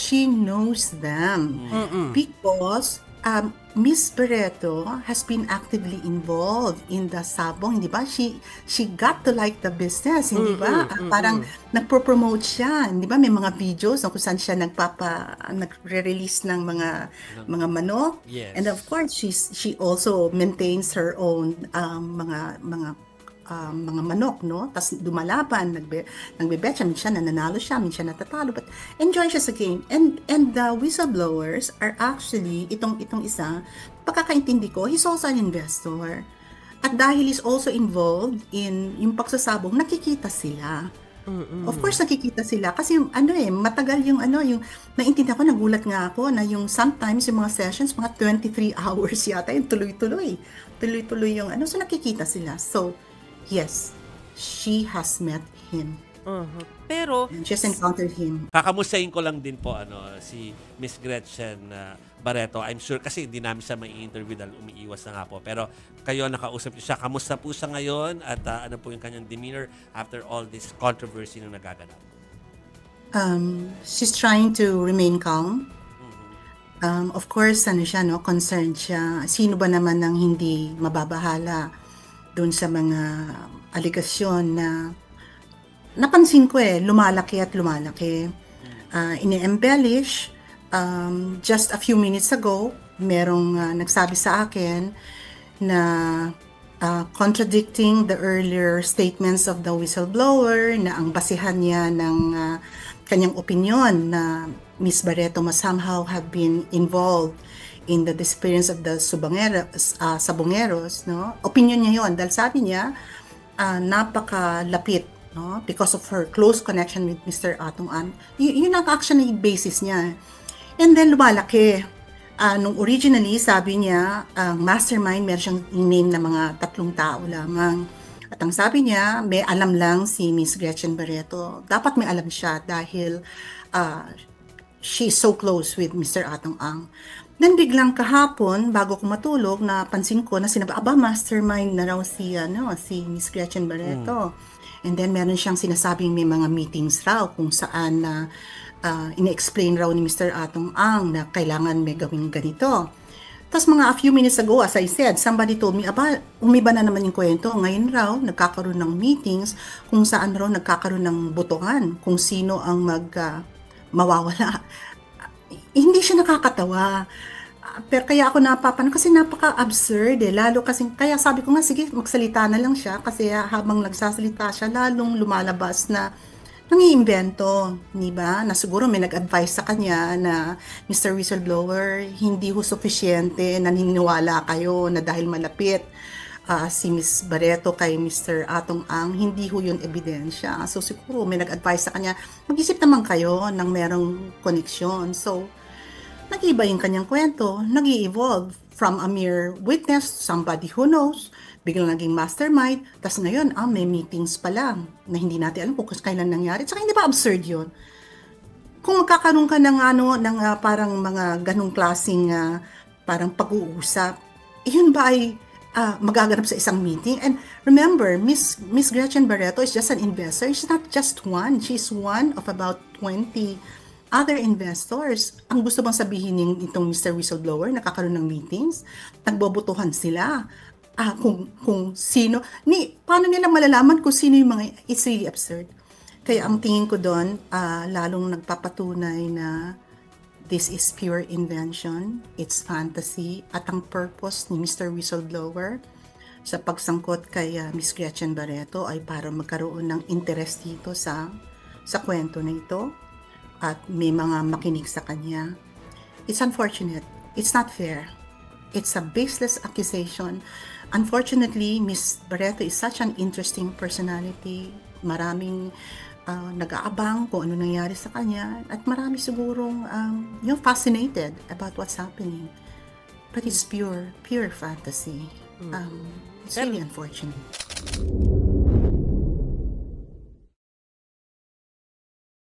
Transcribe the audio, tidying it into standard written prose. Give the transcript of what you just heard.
she knows them because Miss Barreto has been actively involved in the sabong, di ba? She got to like the business, hindi ba? Parang nagpo-promote siya, di ba? May mga videos kung saan siya nagre-release ng mga manok. Yes. And of course, she also maintains her own mga manok, no? Tapos dumalaban, nagbebet siya, minsan nananalo siya, minsan natatalo, but enjoy siya sa game. And the whistleblowers are actually, itong isa, pagkakaintindi ko, he's also an investor. At dahil he's also involved in yung pagsasabong, nakikita sila. Of course, nakikita sila. Kasi matagal yung naintindihan ko, nagulat nga ako na yung sometimes yung mga sessions, mga 23 hours yata, yung tuloy-tuloy. Tuloy-tuloy yung so nakikita sila. So, yes, she has met him. Pero and just encountered him. Kakamustahin ko lang din po si Miss Gretchen Barreto. I'm sure kasi hindi namin siya mai-interview dahil umiiwas na nga po. Pero kayo nakausap niyo siya. Kamusta po siya ngayon at ano po yung kanyang demeanor after all this controversy na nagaganap? She's trying to remain calm. Of course, concerned siya. Sino ba naman nang hindi mababahala doon sa mga aligasyon na napansin ko lumalaki at lumalaki. Ini-embellish. Just a few minutes ago, merong nagsabi sa akin na contradicting the earlier statements of the whistleblower na ang basihan niya ng kanyang opinion na Miss Barreto must somehow have been involved in the disappearance of the sabongeros, no? Opinion niya yon dahil sabi niya, napakalapit, no? Because of her close connection with Mr. Atong Ang. Yun ang actually basis niya. And then lumalaki. Nung originally, sabi niya, mastermind, meron siyang name na mga 3 tao lamang. At ang sabi niya, may alam lang si Miss Gretchen Barreto. Dapat may alam siya dahil she's so close with Mr. Atong Ang. Then biglang kahapon, bago ko matulog, napansin ko na sinabi, mastermind na raw si Miss Gretchen Barreto. And then meron siyang sinasabing may mga meetings raw kung saan ina-explain raw ni Mr. Atong Ang na kailangan may gawing ganito. Tapos mga a few minutes ago, as I said, somebody told me, umiba na naman yung kwento. Ngayon raw, nagkakaroon ng meetings kung saan raw nagkakaroon ng botohan kung sino ang mawawala. Hindi siya nakakatawa. Pero kaya ako napapano kasi napaka-absurd lalo kasi kaya sabi ko nga sige magsalita na lang siya kasi habang nagsasalita siya lalong lumalabas na nangiimbento, di ba? Na siguro may nag-advise sa kanya na Mr. Whistleblower, hindi ho suffisyente naniniwala kayo na dahil malapit si Miss Barreto kay Mr. Atong Ang, hindi ho yun ebidensya. So siguro may nag-advise sa kanya, mag-isip naman kayo ng merong koneksyon. So nag-iba yung kanyang kwento, nag-i-evolve from a mere witness, somebody who knows, biglang naging mastermind, tas ngayon, may meetings pa lang na hindi natin alam kung kailan nangyari. Tsaka hindi ba absurd yun? Kung magkakaroon ka ng parang mga ganong klaseng parang pag-uusap, yun ba ay magaganap sa isang meeting? And remember, Miss Gretchen Barreto is just an investor. She's not just one. She's one of about 20 other investors. Ang gusto bang sabihin itong Mr. Whistleblower, nakakaroon ng meetings, nagbobotohan sila. Kung sino, paano nila malalaman kung sino yung mga, it's really absurd. Kaya ang tingin ko doon, lalong nagpapatunay na this is pure invention, it's fantasy, at ang purpose ni Mr. Whistleblower sa pagsangkot kay Miss Gretchen Barreto ay para magkaroon ng interest dito sa kwento na ito at may mga makinig sa kanya. It's unfortunate. It's not fair. It's a baseless accusation. Unfortunately, Miss Barreto is such an interesting personality. Maraming nag-aabang kung ano nangyari sa kanya at marami sigurong fascinated about what's happening. But it's pure fantasy. It's really unfortunate.